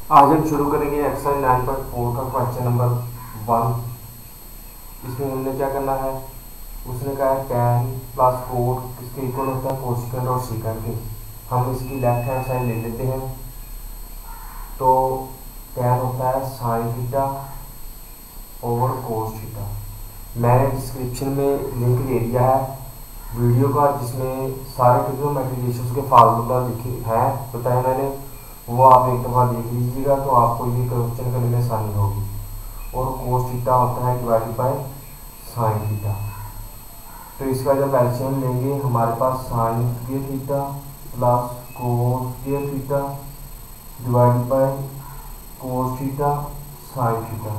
आज हम शुरू करेंगे एक्सरसाइज 9.4 का क्वेश्चन नंबर 1। इसमें हमने क्या करना है, उसने कहा है tan प्लस 4 किसके इक्वल होता है, कोसेकेंड और सीकेंड के। हम इसकी लेफ्ट हैंड साइड ले लेते हैं। तो tan होता है sine theta over cos theta. मैंने डिस्क्रिप्शन में लिंक दे दिया है वीडियो का, जिसमें सारे ट्रिग्नोमेट्रिक रेशियोज के फार्मूला लिखे हैं बताए मैंने, वो आप एक दफ़ा देख लीजिएगा तो आपको ये क्वेश्चन करने में आसानी होगी। और कोस थीटा होता है डिवाइडेड बाय साइन थीटा। तो इसका जब एलसीएम लेंगे हमारे पास sine square theta plus cos square theta divided by cos theta sine theta.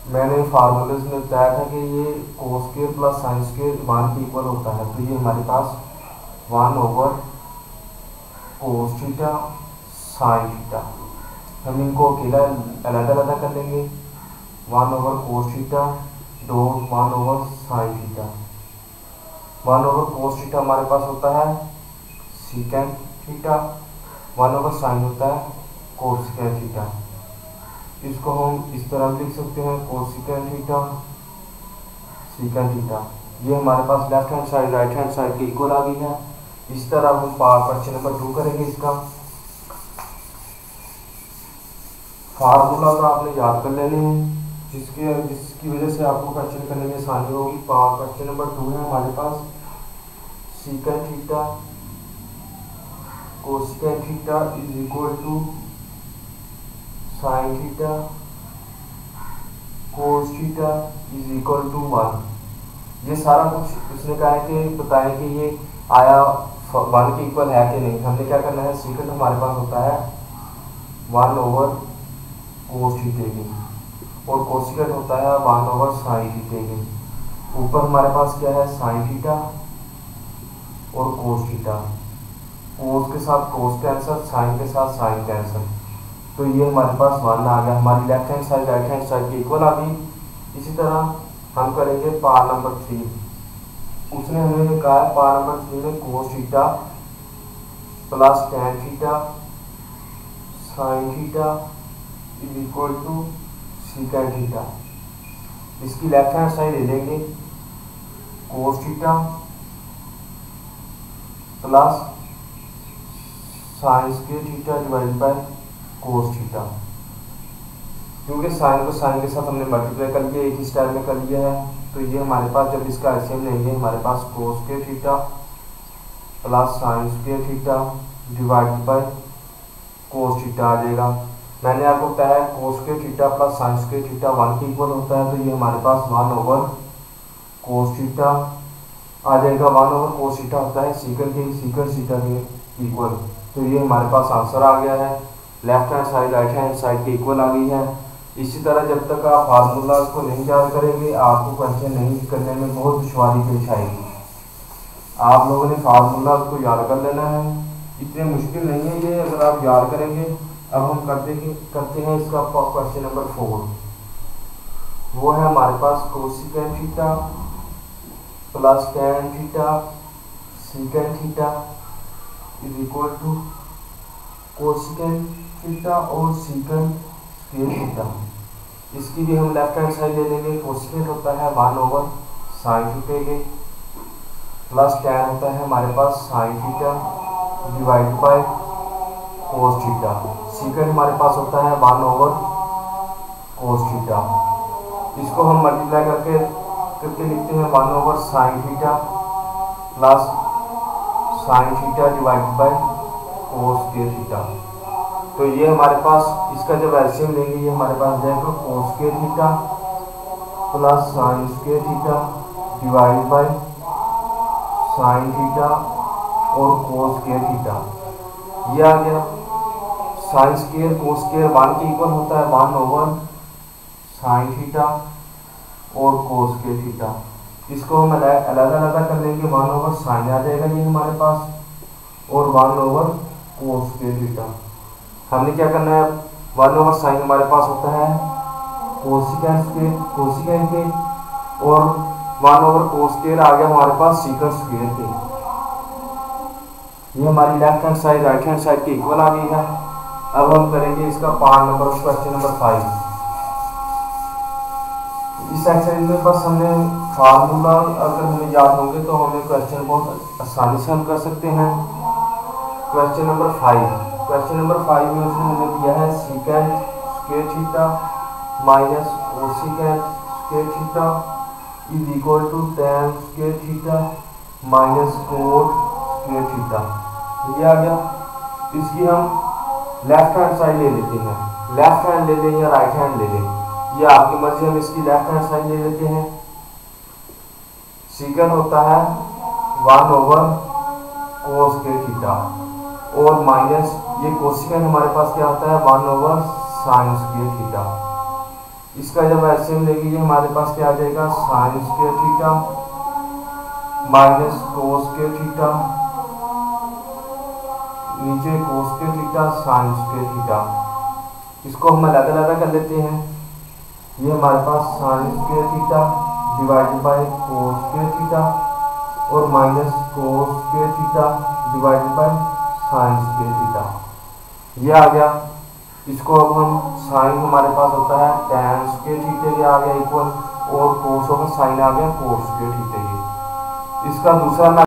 मैंने फार्मूले में बताया था कि ये cos square plus sine square 1 के इक्वल होता है, तो ये हमारे पास 1 over cos theta sine theta. हम इनको अकेला अलग अलग कर लेंगे। 1 over cos theta dot 1 over sine theta. 1 over cos theta हमारे पास होता है सीकेंड थीटा, 1 ओवर साइन होता है कोसेकेंड थीटा। इसको हम इस तरह लिख सकते हैं कोसेकेंड थीटा सीकेंड थीटा। ये हमारे पास left hand side right hand side के इक्वल आ गई है। इस तरह हम क्वेश्चन नंबर 2 करेंगे। इसका फार्मूला तो आपने याद कर लेने हैं, जिसकी वजह से आपको क्वेश्चन करने में आसानी होगी। क्वेश्चन नंबर 2 है हमारे पास secant theta cosecant theta is equal to sine theta cos theta is equal to 1। ये सारा कुछ उसने कहा है कि बताएं कि ये आया 1 के इक्वल है कि नहीं। हमने क्या करना है, सीकेंड हमारे पास होता है 1 ओवर कोस थीटा की और कोसेकेंड होता है 1 ओवर साइन थीटा की। ऊपर हमारे पास क्या है, साइन थीटा और कोस थीटा। कोस के साथ कोस कैंसर, साइन के साथ साइन कैंसर। तो ये हमारे पास 1 आ गया। हमारी left hand side right hand side की इक्वल आ गई। इसी तरह हम करेंगे पार्ट नंबर 3। उसने हमें कहा है पार्ट नंबर 3 में cos theta plus tan theta sine theta is equal to secant theta. इसकी लेफ्ट हैंड साइड ले लेंगे cos theta plus sine square theta divided by cos theta. क्योंकि साइन को साइन के साथ हमने मल्टीप्लाई कर लिया, एक ही स्टाइल में कर लिया है, तो ये हमारे पास जब इसका एलसीएम लेंगे हमारे पास cos square theta plus sine square theta divided by cos theta आ जाएगा। मैंने आपको बताया cos square theta plus sine square theta 1 के इक्वल होता है, तो ये हमारे पास 1 ओवर कोस थीटा आ जाएगा। 1 ओवर कोस थीटा होता है सीकेंड थीटा के इक्वल। तो ये हमारे पास आंसर आ गया है। Left hand side right hand side के इक्वल आ गई है। इसी तरह जब तक आप फार्मूला को नहीं याद करेंगे आपको क्वेश्चन नहीं करने में बहुत दुश्वारी पेश आएगी। आप लोगों ने फार्मूला को याद कर लेना है, इतने मुश्किल नहीं है ये, अगर आप याद करेंगे। अब हम करते हैं इसका क्वेश्चन नंबर 4। वो है हमारे पास cosecant theta plus tan theta secant theta is equal to cosecant theta और सीकेंड स्क्वायर थीटा। इसकी भी हम लेफ्ट हैंड साइड ले लेंगे। कोसेकेंड होता है 1 ओवर साइन थीटा के प्लस टैन होता है हमारे पास sine theta divide by cos theta. Secant हमारे पास होता है 1 ओवर कोस थीटा। इसको हम मल्टीप्लाई करके लिखते हैं 1 over sine theta plus sign theta divide by cos square theta. तो ये हमारे पास इसका जब एलसीएम लेंगे ये हमारे पास जाएगा कोस square theta plus sine square theta divide by sine theta और कोस स्क्वायर थीटा। ये आ गया। साइन स्क्वायर कोस स्क्वायर 1 के इक्वल होता है 1 ओवर साइन थीटा और कोस स्क्वायर थीटा। इसको हम अलग अलग कर लेंगे। 1 ओवर साइन आ जाएगा ये हमारे पास और 1 ओवर कोस स्क्वायर थीटा। हमने क्या करना है, 1 ओवर साइन हमारे पास होता है कोसेकेंड के और 1 ओवर कोस स्क्वायर आ गया हमारे पास सीकेंड स्क्वायर के। ये हमारी left hand side right hand side की इक्वल आ गई है। अब हम करेंगे इसका पार्ट नंबर क्वेश्चन नंबर 5। इस एक्सरसाइज में बस हमने फार्मूला अगर हमें याद होंगे तो हमें क्वेश्चन बहुत आसानी से हम कर सकते हैं। क्वेश्चन नंबर 5, क्वेश्चन नंबर 5 में उसने हमें दिया है secant square theta minus cosecant square theta is equal to tan square theta minus cot square theta. ये आ गया। इसकी हम लेफ्ट हैंड साइड ले लेते हैं, लेफ्ट हैंड ले लें या राइट हैंड ले लें, ये आपकी मर्जी। हम इसकी लेफ्ट हैंड साइड ले लेते हैं। सीकेंट होता है 1 ओवर कोस स्क्वायर थीटा और माइनस ये कोसेकेंट हमारे पास क्या होता है 1 ओवर साइन स्क्वायर थीटा। इसका जब एलसीएम लेंगे ये हमारे पास क्या आ जाएगा sine square theta minus cos square theta, नीचे cos square theta sine square theta. इसको हम अलग अलग कर लेते हैं। ये हमारे पास sine square theta divided by cos square theta और minus cos square theta divided by sine square theta. ये आ गया। इसको अब हम साइन हमारे पास होता है tan स्क्वायर थीटा, ये आ गया इक्वल, और कोस होगा साइन आ गया कोस स्क्वायर थीटा। ये इसका दूसरा